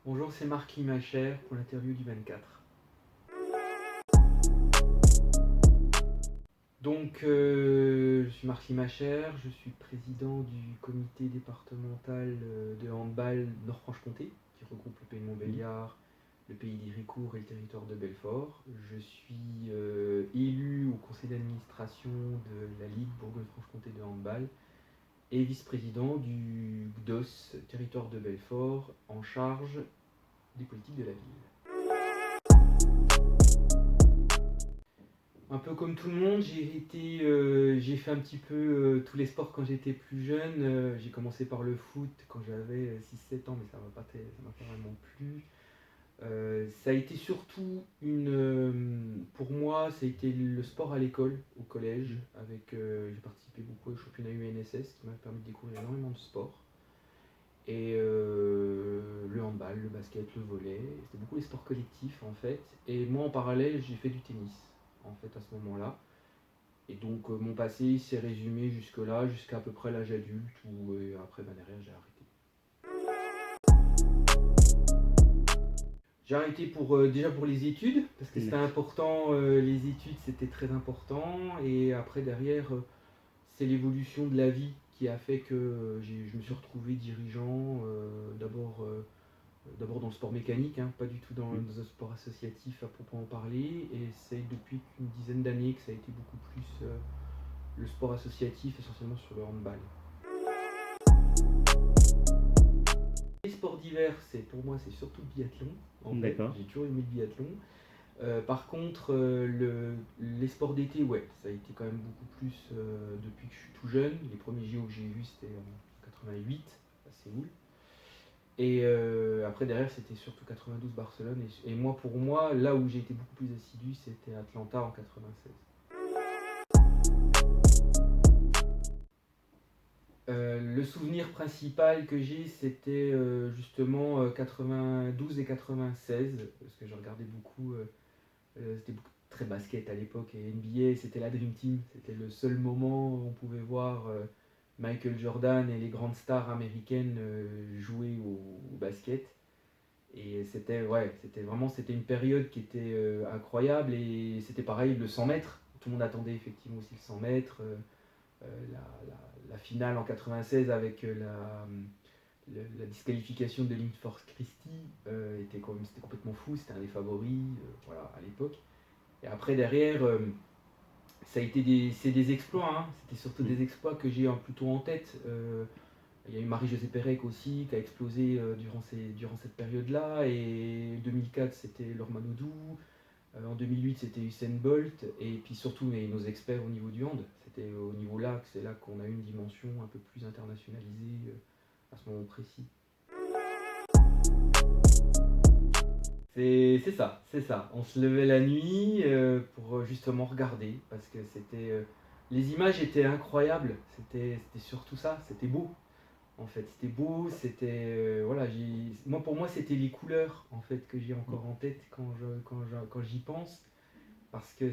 Bonjour, c'est Marc Limacher pour l'interview du 24. Je suis Marc Limacher, je suis président du comité départemental de handball Nord-Franche-Comté, qui regroupe le pays de Montbéliard, le pays d'Héricourt et le territoire de Belfort. Je suis élu au conseil d'administration de la Ligue Bourgogne-Franche-Comté de handball et vice-président du BDOS, territoire de Belfort, en charge des politiques de la ville. Un peu comme tout le monde, j'ai fait un petit peu tous les sports quand j'étais plus jeune. J'ai commencé par le foot quand j'avais 6-7 ans, mais ça m'a pas vraiment plu. Ça a été surtout pour moi, ça a été le sport à l'école, au collège. J'ai participé beaucoup au championnat UNSS qui m'a permis de découvrir énormément de sports. Et le handball, le basket, le volley, c'était beaucoup les sports collectifs en fait. Et moi en parallèle, j'ai fait du tennis en fait à ce moment-là. Et donc mon passé s'est résumé jusque-là, jusqu'à peu près l'âge adulte, où après derrière j'ai arrêté. J'ai arrêté déjà pour les études, parce que c'était important, les études c'était très important, et après derrière c'est l'évolution de la vie qui a fait que je me suis retrouvé dirigeant, d'abord dans le sport mécanique, hein, pas du tout dans un sport associatif à proprement parler, et c'est depuis une dizaine d'années que ça a été beaucoup plus le sport associatif, essentiellement sur le handball. Les sports d'hiver, pour moi, c'est surtout le biathlon. En fait, j'ai toujours aimé le biathlon. Par contre, les sports d'été, ouais, ça a été quand même beaucoup plus depuis que je suis tout jeune. Les premiers JO que j'ai vus, c'était en 88 à Séoul. Et après, derrière, c'était surtout 92 Barcelone. Et moi, pour moi, là où j'ai été beaucoup plus assidu, c'était Atlanta en 96. Le souvenir principal que j'ai, c'était justement 92 et 96, parce que je regardais beaucoup, c'était beaucoup très basket à l'époque, et NBA, c'était la Dream Team. C'était le seul moment où on pouvait voir Michael Jordan et les grandes stars américaines jouer au basket. Et c'était une période qui était incroyable, et c'était pareil, le 100 mètres. Tout le monde attendait effectivement aussi le 100 mètres. La finale en 96 avec la disqualification de Linford Christie c'était complètement fou, c'était un des favoris voilà, à l'époque. Et après derrière, c'est des exploits, hein. C'était surtout des exploits que j'ai plutôt en tête. Il y a eu Marie-Josée Pérec aussi qui a explosé durant cette période-là, et 2004 c'était Laure Manodou. En 2008, c'était Usain Bolt, et puis surtout nos experts au niveau du hand. C'était au niveau là que c'est là qu'on a eu une dimension un peu plus internationalisée à ce moment précis. C'est ça. On se levait la nuit pour justement regarder, parce que les images étaient incroyables. C'était surtout ça, c'était beau. En fait, c'était beau, voilà, moi pour moi c'était les couleurs en fait que j'ai encore en tête quand j'y pense, parce que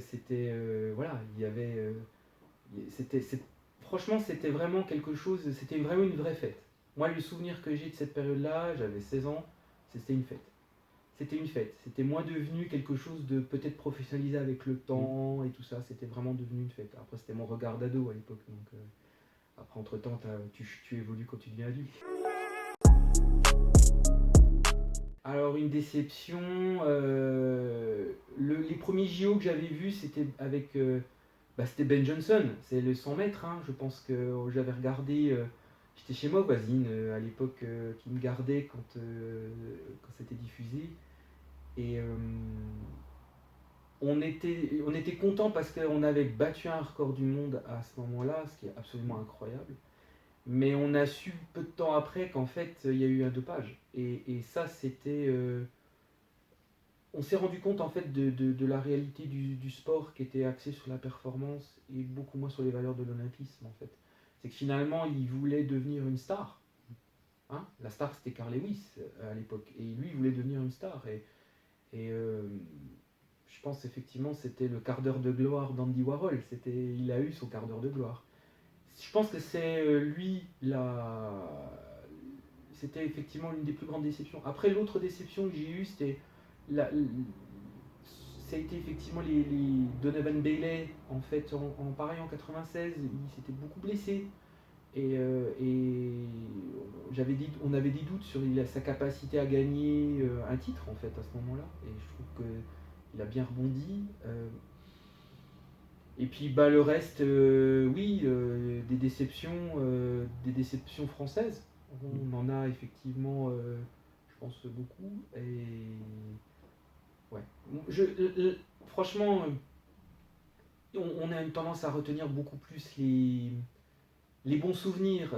voilà, il y avait c'était franchement c'était vraiment quelque chose, c'était vraiment une vraie fête. Moi le souvenir que j'ai de cette période-là, j'avais 16 ans, c'était une fête. C'était une fête, c'était moins devenu quelque chose de peut-être professionnalisé avec le temps et tout ça, c'était vraiment devenu une fête. Après c'était mon regard d'ado à l'époque, donc après entre-temps tu évolues quand tu deviens adulte. Alors une déception, les premiers JO que j'avais vus c'était c'était Ben Johnson, c'est le 100 mètres, hein. Je pense que j'avais regardé, j'étais chez ma voisine à l'époque qui me gardait quand c'était diffusé, et on était content parce qu'on avait battu un record du monde à ce moment-là, ce qui est absolument incroyable. Mais on a su peu de temps après qu'en fait il y a eu un dopage. Et ça c'était on s'est rendu compte en fait de la réalité du sport qui était axé sur la performance et beaucoup moins sur les valeurs de l'olympisme en fait. C'est que finalement il voulait devenir une star. Hein, la star c'était Carl Lewis à l'époque, et lui il voulait devenir une star, et je pense effectivement c'était le quart d'heure de gloire d'Andy Warhol. Il a eu son quart d'heure de gloire. Je pense que c'est lui c'était effectivement l'une des plus grandes déceptions. Après, l'autre déception que j'ai eue, la- ça a été effectivement les Donovan Bailey, en fait, pareil en 96, il s'était beaucoup blessé. Et on avait des doutes sur sa capacité à gagner un titre, en fait, à ce moment-là. Et je trouve qu'il a bien rebondi. Et puis bah, le reste, oui, des déceptions françaises. On en a effectivement, je pense, beaucoup. Et ouais. Franchement, on a une tendance à retenir beaucoup plus les bons souvenirs.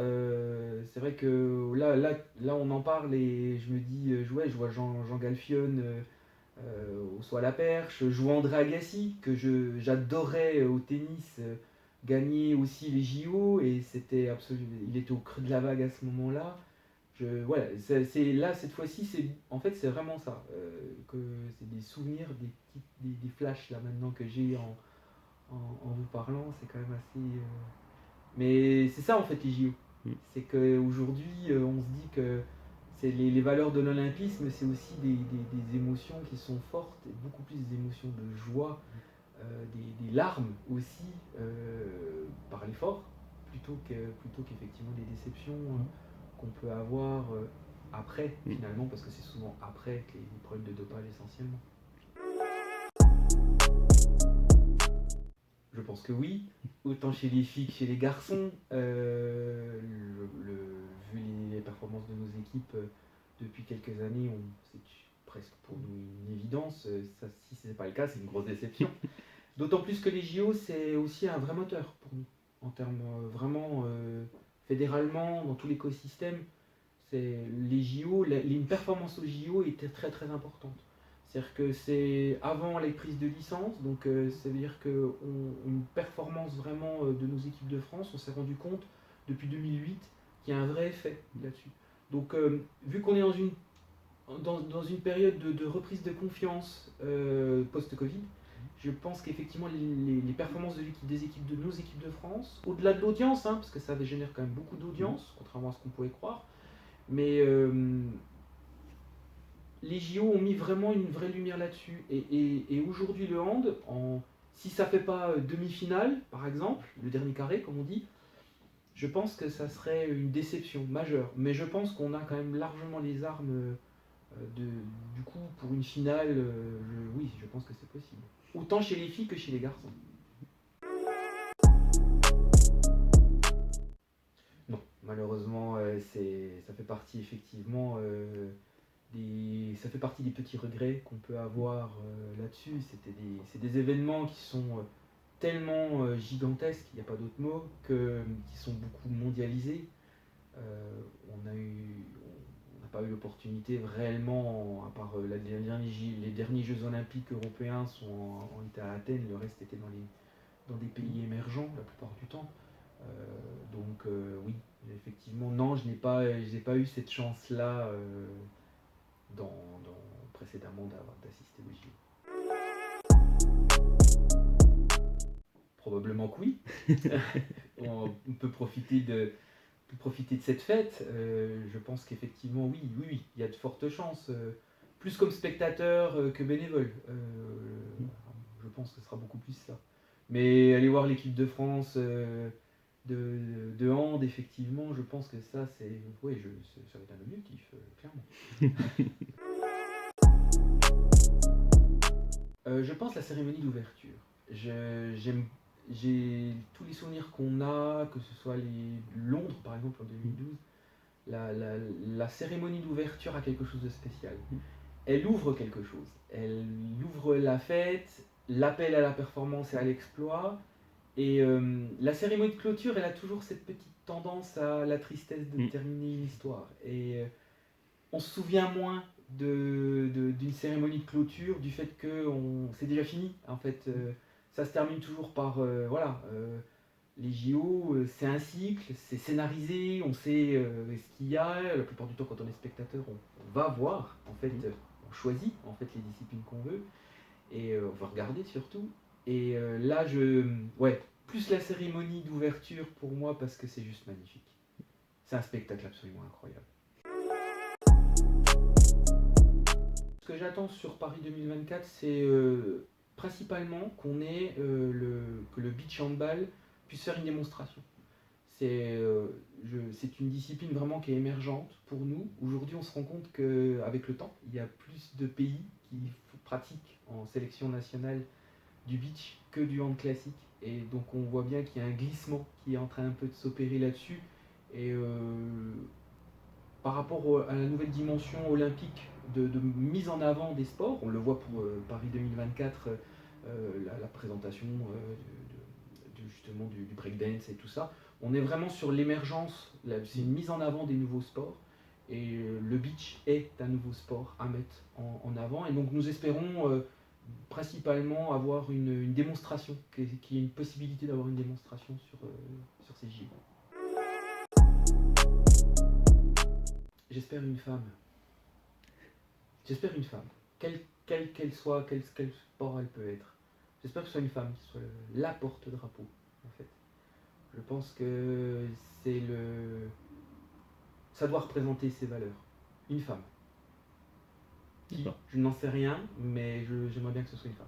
C'est vrai que là, on en parle et je me dis, je vois Jean Galfionne au saut à la perche, je vois André Agassi, que j'adorais au tennis, gagner aussi les JO, et c'était absolument, il était au creux de la vague à ce moment-là. Voilà, là, cette fois-ci, en fait, c'est vraiment ça, que c'est des souvenirs, des flashs là maintenant que j'ai en vous parlant, c'est quand même assez. Mais c'est ça en fait les JO. C'est qu'aujourd'hui, on se dit que c'est les valeurs de l'olympisme, c'est aussi des émotions qui sont fortes, et beaucoup plus des émotions de joie, des larmes aussi, par l'effort, plutôt qu'effectivement des déceptions qu'on peut avoir après, finalement, parce que c'est souvent après que les problèmes de dopage essentiellement. Je pense que oui, autant chez les filles que chez les garçons. Vu les performances de nos équipes depuis quelques années, c'est presque pour nous une évidence. Ça, si ce n'est pas le cas, c'est une grosse déception. D'autant plus que les JO, c'est aussi un vrai moteur pour nous, en termes vraiment fédéralement, dans tout l'écosystème. Les JO, une performance aux JO était très très importante. C'est-à-dire que c'est avant les prises de licence, donc ça veut dire qu'une performance vraiment de nos équipes de France, on s'est rendu compte depuis 2008 qu'il y a un vrai effet là-dessus. Donc vu qu'on est dans une période de reprise de confiance post-Covid, je pense qu'effectivement les performances de nos équipes de France, au-delà de l'audience, parce que ça génère quand même beaucoup d'audience, contrairement à ce qu'on pouvait croire, mais les JO ont mis vraiment une vraie lumière là-dessus. Et aujourd'hui, le hand, si ça fait pas demi-finale, par exemple, le dernier carré, comme on dit, je pense que ça serait une déception majeure. Mais je pense qu'on a quand même largement les armes du coup, pour une finale, oui, je pense que c'est possible. Autant chez les filles que chez les garçons. Non, malheureusement, ça fait partie effectivement ça fait partie des petits regrets qu'on peut avoir là-dessus. C'est des événements qui sont tellement gigantesques, il n'y a pas d'autre mot, qui sont beaucoup mondialisés. On n'a pas eu l'opportunité réellement, à part les derniers Jeux Olympiques européens ont été à Athènes, le reste était dans des pays émergents la plupart du temps. Donc oui, effectivement, non, je n'ai pas eu cette chance-là précédemment d'assister aux JO. Probablement que oui. On peut profiter de cette fête. Je pense qu'effectivement, oui, il y a de fortes chances. Plus comme spectateur que bénévole. Je pense que ce sera beaucoup plus ça. Mais aller voir l'équipe de France de hand, effectivement, je pense que ça, ça va être un objectif, clairement. Je pense la cérémonie d'ouverture. J'ai tous les souvenirs qu'on a, que ce soit Londres par exemple en 2012, la cérémonie d'ouverture a quelque chose de spécial. Elle ouvre quelque chose. Elle ouvre la fête, l'appel à la performance et à l'exploit. Et la cérémonie de clôture, elle a toujours cette petite tendance à la tristesse de terminer une histoire. Et on se souvient moins d'une cérémonie de clôture, du fait que c'est déjà fini. En fait, ça se termine toujours par les JO, c'est un cycle, c'est scénarisé, on sait ce qu'il y a. La plupart du temps, quand on est spectateur, on va voir. En fait, on choisit en fait les disciplines qu'on veut et on va regarder surtout. Et là, plus la cérémonie d'ouverture pour moi parce que c'est juste magnifique. C'est un spectacle absolument incroyable. Ce que j'attends sur Paris 2024, c'est principalement que le beach handball puisse faire une démonstration. C'est une discipline vraiment qui est émergente pour nous. Aujourd'hui, on se rend compte qu'avec le temps, il y a plus de pays qui pratiquent en sélection nationale du beach que du hand classique. Et donc on voit bien qu'il y a un glissement qui est en train un peu de s'opérer là-dessus. Et par rapport à la nouvelle dimension olympique de mise en avant des sports, on le voit pour Paris 2024, la présentation justement du breakdance et tout ça. On est vraiment sur l'émergence, c'est une mise en avant des nouveaux sports. Et le beach est un nouveau sport à mettre en avant. Et donc nous espérons principalement avoir une démonstration, qu'il y ait une possibilité d'avoir une démonstration sur ces JO. J'espère une femme. J'espère une femme. Quelle qu'elle soit, quel sport elle peut être. J'espère que ce soit une femme qui soit la porte-drapeau, en fait. Je pense que ça doit représenter ses valeurs. Une femme. Qui? Je n'en sais rien, mais j'aimerais bien que ce soit une femme.